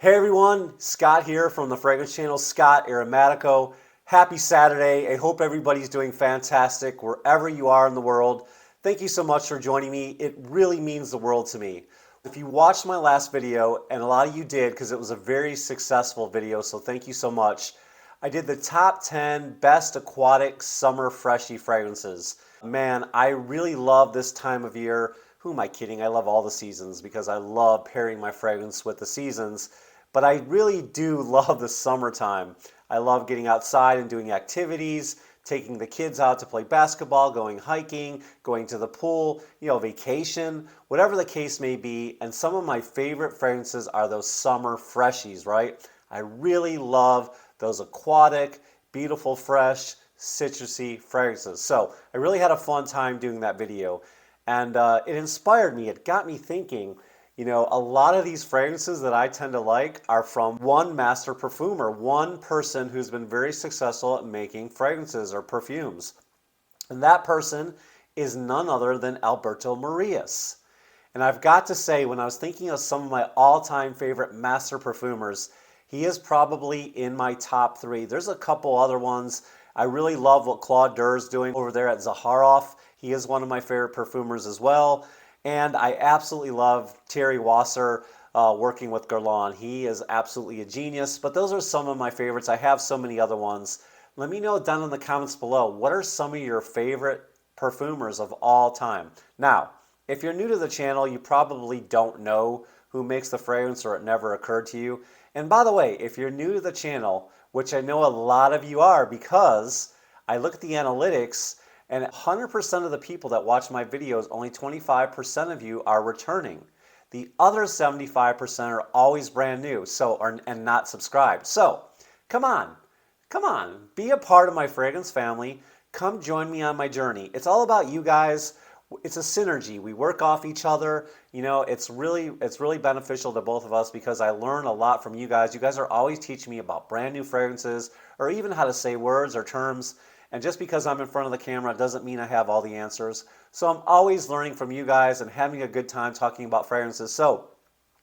Hey everyone, Scott here from the fragrance channel, Scott Aromatico. Happy Saturday. I hope everybody's doing fantastic wherever you are in the world. Thank you so much for joining me. It really means the world to me. If you watched my last video, and a lot of you did because it was a very successful video, so thank you so much. I did the top 10 best aquatic summer freshie fragrances. Man, I really love this time of year. Who am I kidding? I love all the seasons because I love pairing my fragrance with the seasons. But I really do love the summertime. I love getting outside and doing activities, taking the kids out to play basketball, going hiking, going to the pool, vacation, whatever the case may be. And some of my favorite fragrances are those summer freshies, right? I really love those aquatic, beautiful, fresh, citrusy fragrances. So I really had a fun time doing that video. And it inspired me. It got me thinking, a lot of these fragrances that I tend to like are from one master perfumer, one person who's been very successful at making fragrances or perfumes. And that person is none other than Alberto Morillas. And I've got to say, when I was thinking of some of my all-time favorite master perfumers, he is probably in my top 3. There's a couple other ones. I really love what Claude Durr's doing over there at Zaharoff. He is one of my favorite perfumers as well. And I absolutely love Thierry Wasser working with Guerlain. He is absolutely a genius. But those are some of my favorites. I have so many other ones. Let me know down in the comments below, what are some of your favorite perfumers of all time? Now, if you're new to the channel, you probably don't know who makes the fragrance or it never occurred to you. And by the way, if you're new to the channel, which I know a lot of you are because I look at the analytics and 100% of the people that watch my videos, only 25% of you are returning. The other 75% are always brand new and not subscribed. So come on, be a part of my fragrance family. Come join me on my journey. It's all about you guys. It's a synergy. We work off each other. It's really beneficial to both of us because I learn a lot from you guys. You guys are always teaching me about brand new fragrances or even how to say words or terms. And just because I'm in front of the camera doesn't mean I have all the answers. So I'm always learning from you guys and having a good time talking about fragrances. So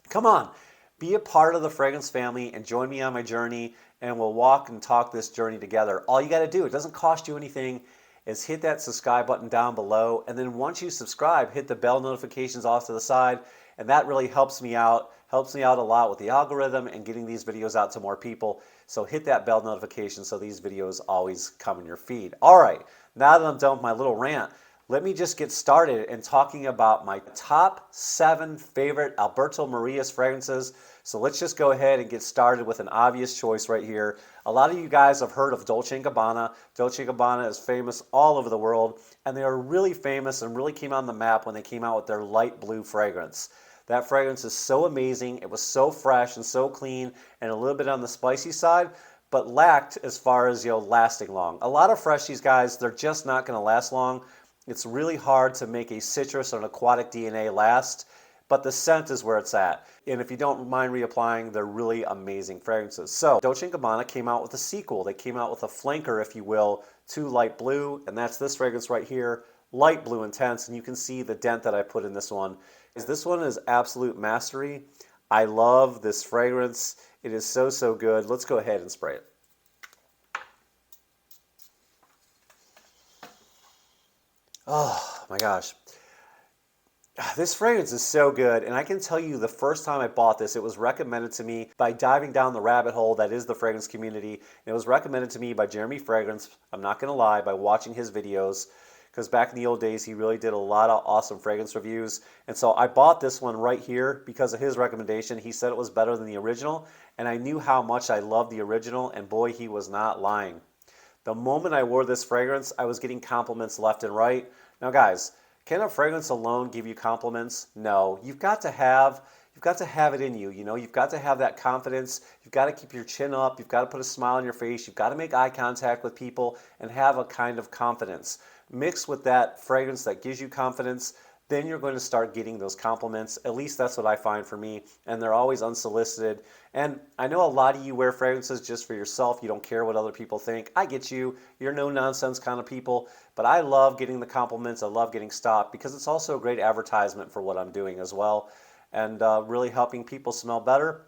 come on, be a part of the fragrance family and join me on my journey and we'll walk and talk this journey together. All you got to do, it doesn't cost you anything, is hit that subscribe button down below. And then once you subscribe, hit the bell notifications off to the side. And that really helps me out a lot with the algorithm and getting these videos out to more people. So hit that bell notification so these videos always come in your feed. All right, now that I'm done with my little rant, let me just get started in talking about my top 7 favorite Alberto Morillas fragrances. So let's just go ahead and get started with an obvious choice right here. A lot of you guys have heard of Dolce Gabbana. Dolce Gabbana is famous all over the world, and they are really famous and really came on the map when they came out with their light blue fragrance. That fragrance is so amazing. It was so fresh and so clean and a little bit on the spicy side, but lacked as far as lasting long. A lot of freshies, guys, they're just not going to last long. It's really hard to make a citrus or an aquatic DNA last, but the scent is where it's at. And if you don't mind reapplying, they're really amazing fragrances. So Dolce & Gabbana came out with a sequel. They came out with a flanker, if you will, to light blue, and that's this fragrance right here, light blue intense, and you can see the dent that I put in this one. This one is absolute mastery. I love this fragrance. It is so, so good. Let's go ahead and spray it. Oh my gosh. This fragrance is so good, and I can tell you the first time I bought this, it was recommended to me by diving down the rabbit hole that is the fragrance community. It was recommended to me by Jeremy Fragrance, I'm not going to lie, by watching his videos, because back in the old days, he really did a lot of awesome fragrance reviews. And so I bought this one right here because of his recommendation. He said it was better than the original, and I knew how much I loved the original, and boy, he was not lying. The moment I wore this fragrance, I was getting compliments left and right. Now guys, can a fragrance alone give you compliments? No. You've got to have it in you. You've got to have that confidence. You've got to keep your chin up. You've got to put a smile on your face. You've got to make eye contact with people and have a kind of confidence. Mixed with that fragrance that gives you confidence, then you're going to start getting those compliments. At least that's what I find for me, and they're always unsolicited. And I know a lot of you wear fragrances just for yourself. You don't care what other people think. I get you. You're no-nonsense kind of people, but I love getting the compliments. I love getting stopped because it's also a great advertisement for what I'm doing as well, and really helping people smell better.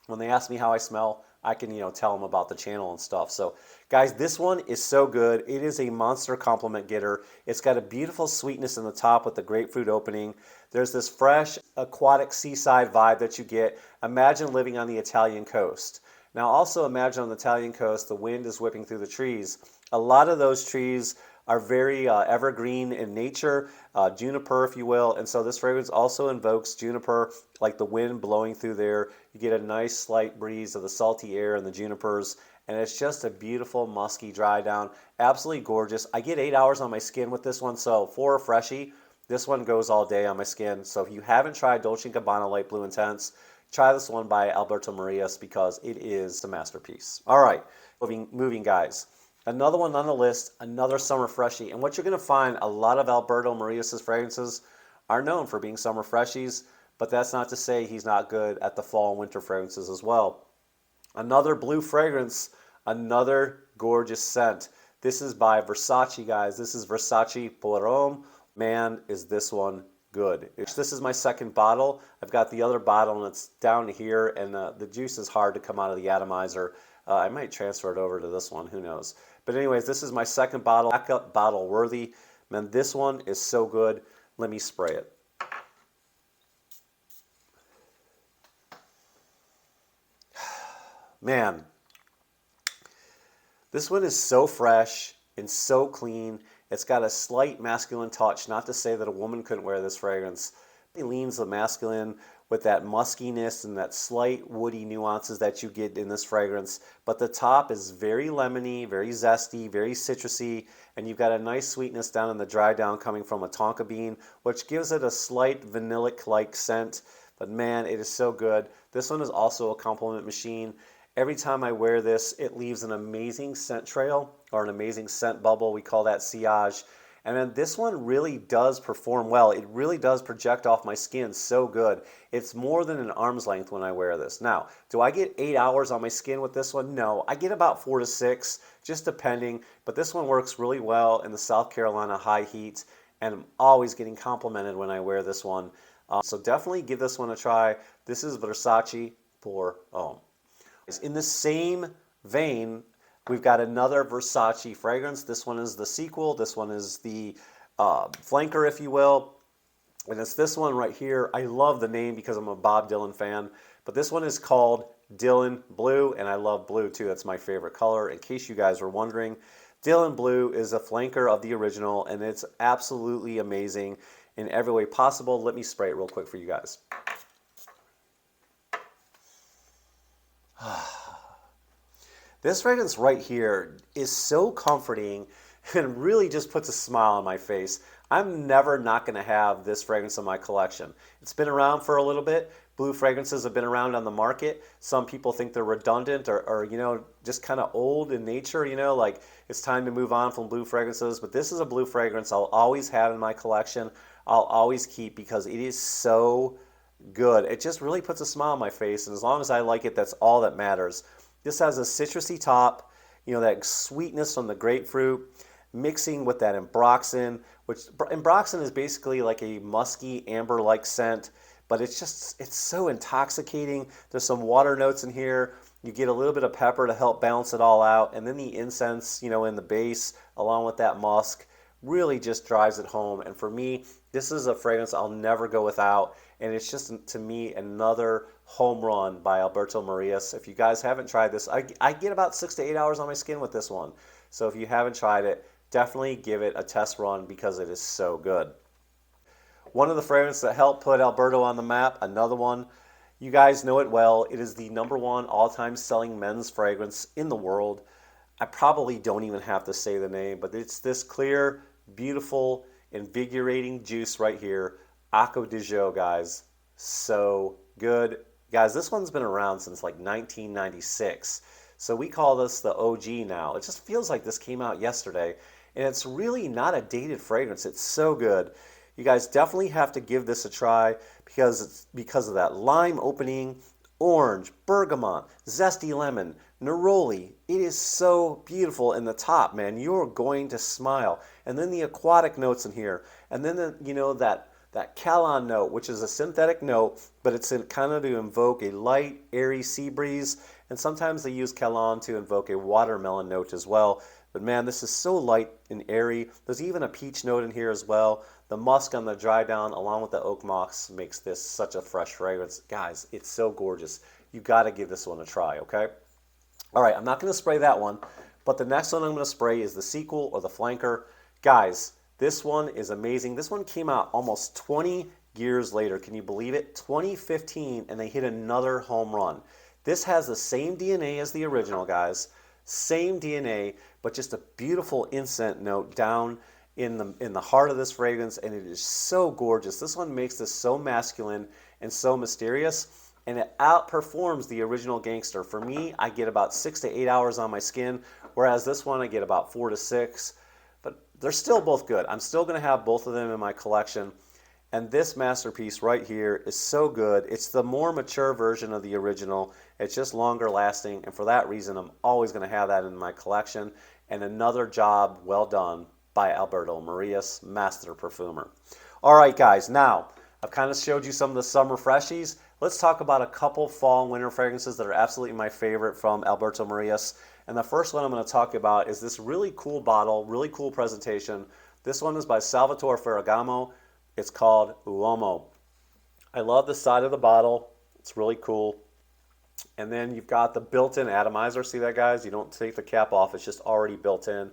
when they ask me how I smell, I can, tell them about the channel and stuff. So guys, this one is so good. It is a monster compliment getter. It's got a beautiful sweetness in the top with the grapefruit opening. There's this fresh aquatic seaside vibe that you get. Imagine living on the Italian coast. Now also imagine on the Italian coast, the wind is whipping through the trees. A lot of those trees are very evergreen in nature, juniper if you will, and so this fragrance also invokes juniper, like the wind blowing through there. You get a nice slight breeze of the salty air and the junipers, and it's just a beautiful musky dry down. Absolutely gorgeous. I get 8 hours on my skin with this one, so for a freshie, this one goes all day on my skin. So if you haven't tried Dolce Gabbana Light Blue Intense, try this one by Alberto Morillas because it is a masterpiece. All right, moving guys. Another one on the list, another summer freshie. And what you're going to find, a lot of Alberto Morillas' fragrances are known for being summer freshies, but that's not to say he's not good at the fall and winter fragrances as well. Another blue fragrance, another gorgeous scent. This is by Versace, guys. This is Versace Pour Homme. Man, is this one good. This is my second bottle. I've got the other bottle and it's down here, and the juice is hard to come out of the atomizer. I might transfer it over to this one, who knows. But anyways, this is my second bottle, backup bottle worthy. Man, this one is so good. Let me spray it. Man, this one is so fresh and so clean. It's got a slight masculine touch, not to say that a woman couldn't wear this fragrance. It leans the masculine with that muskiness and that slight woody nuances that you get in this fragrance. But the top is very lemony, very zesty, very citrusy, and you've got a nice sweetness down in the dry down coming from a tonka bean, which gives it a slight vanillic-like scent. But man, it is so good. This one is also a compliment machine. Every time I wear this, it leaves an amazing scent trail or an amazing scent bubble. We call that sillage. And then this one really does perform well. It really does project off my skin so good. It's more than an arm's length when I wear this. Now, do I get 8 hours on my skin with this one? No, I get about 4 to 6, just depending. But this one works really well in the South Carolina high heat, and I'm always getting complimented when I wear this one. So definitely give this one a try. This is Versace Pour Homme. In the same vein, we've got another Versace fragrance. This one is the sequel. This one is the flanker, if you will. And it's this one right here. I love the name because I'm a Bob Dylan fan. But this one is called Dylan Blue, and I love blue too. That's my favorite color, in case you guys were wondering. Dylan Blue is a flanker of the original, and it's absolutely amazing in every way possible. Let me spray it real quick for you guys. This fragrance right here is so comforting and really just puts a smile on my face. I'm never not going to have this fragrance in my collection. It's been around for a little bit. Blue fragrances have been around on the market. Some people think they're redundant or just kind of old in nature, like it's time to move on from blue fragrances. But this is a blue fragrance I'll always have in my collection. I'll always keep because it is so good. It just really puts a smile on my face, and as long as I like it, that's all that matters. This has a citrusy top, that sweetness from the grapefruit, mixing with that ambroxan, which ambroxan is basically like a musky, amber-like scent, but it's so intoxicating. There's some water notes in here. You get a little bit of pepper to help balance it all out, and then the incense, in the base, along with that musk, really just drives it home. And for me, this is a fragrance I'll never go without, and it's just, to me, another home run by Alberto Morillas. If you guys haven't tried this, I get about 6 to 8 hours on my skin with this one. So if you haven't tried it, definitely give it a test run because it is so good. One of the fragrances that helped put Alberto on the map, another one, you guys know it well. It is the #1 all-time selling men's fragrance in the world. I probably don't even have to say the name, but it's this clear, beautiful, invigorating juice right here. Akko Dijo, guys. So good. Guys, this one's been around since like 1996. So we call this the OG now. It just feels like this came out yesterday. And it's really not a dated fragrance. It's so good. You guys definitely have to give this a try because of that lime opening, orange, bergamot, zesty lemon, neroli. It is so beautiful in the top, man. You're going to smile. And then the aquatic notes in here. And then that that Cologne note, which is a synthetic note, but it's in kind of to invoke a light, airy sea breeze. And sometimes they use Cologne to invoke a watermelon note as well. But man, this is so light and airy. There's even a peach note in here as well. The musk on the dry down along with the oak moss makes this such a fresh fragrance. Guys, it's so gorgeous. You got to give this one a try, okay? All right, I'm not going to spray that one, but the next one I'm going to spray is the sequel or the flanker. Guys, this one is amazing. This one came out almost 20 years later. Can you believe it? 2015, and they hit another home run. This has the same DNA as the original, guys. Same DNA, but just a beautiful incense note down in the heart of this fragrance, and it is so gorgeous. This one makes this so masculine and so mysterious, and it outperforms the original Gangster. For me, I get about 6 to 8 hours on my skin, whereas this one I get about 4 to 6. But they're still both good. I'm still going to have both of them in my collection. And this masterpiece right here is so good. It's the more mature version of the original. It's just longer lasting, and for that reason, I'm always going to have that in my collection. And another job well done by Alberto Morillas, master perfumer. All right, guys, now I've kind of showed you some of the summer freshies. Let's talk about a couple fall and winter fragrances that are absolutely my favorite from Alberto Morillas. And the first one I'm going to talk about is this really cool bottle, really cool presentation. This one is by Salvatore Ferragamo. It's called Ulomo. I love the side of the bottle. It's really cool. And then you've got the built-in atomizer. See that, guys? You don't take the cap off. It's just already built in.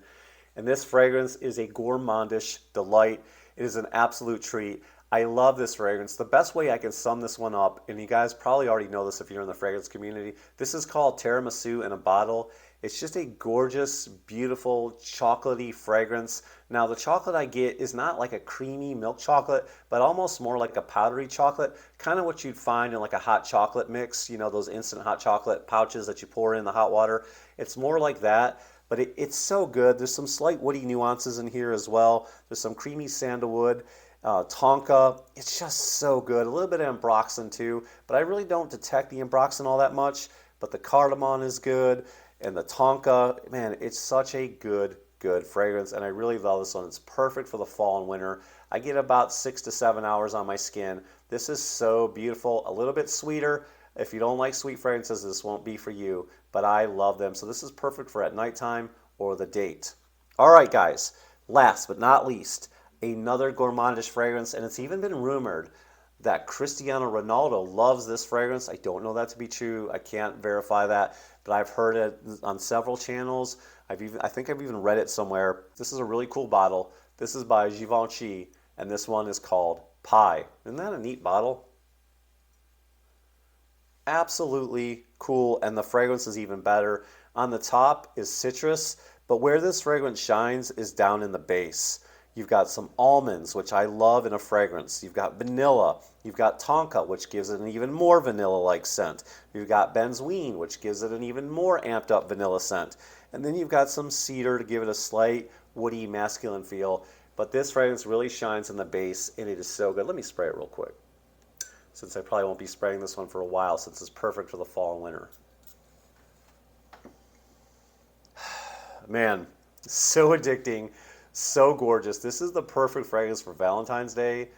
And this fragrance is a gourmandish delight. It is an absolute treat. I love this fragrance. The best way I can sum this one up, and you guys probably already know this if you're in the fragrance community, this is called tiramisu in a bottle. It's just a gorgeous, beautiful, chocolatey fragrance. Now, the chocolate I get is not like a creamy milk chocolate, but almost more like a powdery chocolate, kind of what you'd find in like a hot chocolate mix, you know, those instant hot chocolate pouches that you pour in the hot water. It's more like that, but it's so good. There's some slight woody nuances in here as well. There's some creamy sandalwood. Tonka, it's just so good. A little bit of ambroxan too, but I really don't detect the ambroxan all that much, but the cardamom is good, and the tonka, man, it's such a good fragrance, and I really love this one. It's perfect for the fall and winter. I get about 6 to 7 hours on my skin. This is so beautiful, a little bit sweeter. If you don't like sweet fragrances, this won't be for you, but I love them. So this is perfect for at nighttime or the date. All right, guys, last but not least, another gourmandish fragrance, and it's even been rumored that Cristiano Ronaldo loves this fragrance. I don't know that to be true. I can't verify that, but I've heard it on several channels. I think I've even read it somewhere. This is a really cool bottle. This is by Givenchy, and this one is called Pie. Isn't that a neat bottle? Absolutely cool, and the fragrance is even better. On the top is citrus, but where this fragrance shines is down in the base. You've got some almonds, which I love in a fragrance. You've got vanilla. You've got tonka, which gives it an even more vanilla-like scent. You've got benzoin, which gives it an even more amped-up vanilla scent. And then you've got some cedar to give it a slight woody, masculine feel. But this fragrance really shines in the base, and it is so good. Let me spray it real quick, since I probably won't be spraying this one for a while, since it's perfect for the fall and winter. Man, so addicting. So gorgeous. This is the perfect fragrance for Valentine's Day,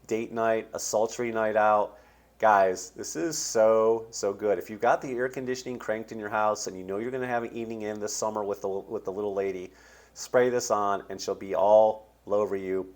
date night, a sultry night out. Guys, this is so good. If you've got the air conditioning cranked in your house and you know you're going to have an evening in this summer with the little lady, spray this on and she'll be all over you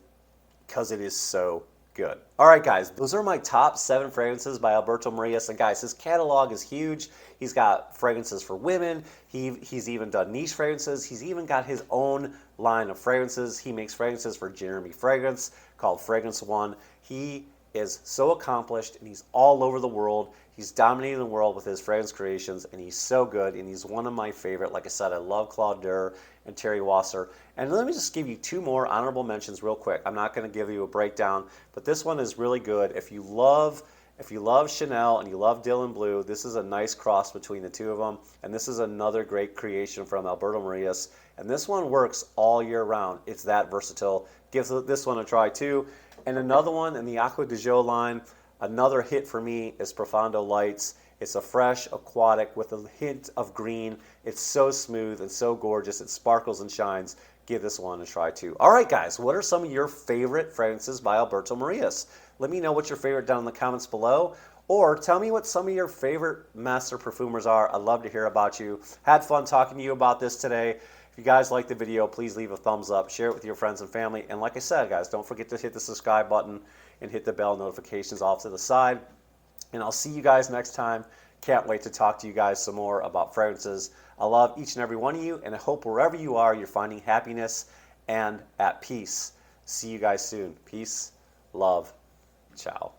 because it is so good. All right, guys, those are my top 7 fragrances by Alberto Morillas. And guys, his catalog is huge. He's got fragrances for women. He's even done niche fragrances. He's even got his own line of fragrances. He makes fragrances for Jeremy Fragrance called Fragrance One. He is so accomplished, and he's all over the world. He's dominating the world with his fragrance creations, and he's so good, and he's one of my favorite. Like I said, I love Claude Durr and Terry Wasser. And let me just give you 2 more honorable mentions real quick. I'm not going to give you a breakdown, but this one is really good. If you love Chanel and you love Dylan Blue, this is a nice cross between the 2 of them. And this is another great creation from Alberto Morillas. And this one works all year round. It's that versatile. Give this one a try too. And another one in the Akko Dijo line, another hit for me is Profondo Lights. It's a fresh aquatic with a hint of green. It's so smooth and so gorgeous. It sparkles and shines. give this one a try too. All right, guys, what are some of your favorite fragrances by Alberto Morillas? Let me know what your favorite down in the comments below, or tell me what some of your favorite master perfumers are. I'd love to hear about you. Had fun talking to you about this today. If you guys liked the video, please leave a thumbs up, share it with your friends and family, and like I said, guys, don't forget to hit the subscribe button and hit the bell notifications off to the side. And I'll see you guys next time. Can't wait to talk to you guys some more about fragrances. I love each and every one of you, and I hope wherever you are, you're finding happiness and at peace. See you guys soon. Peace, love, ciao.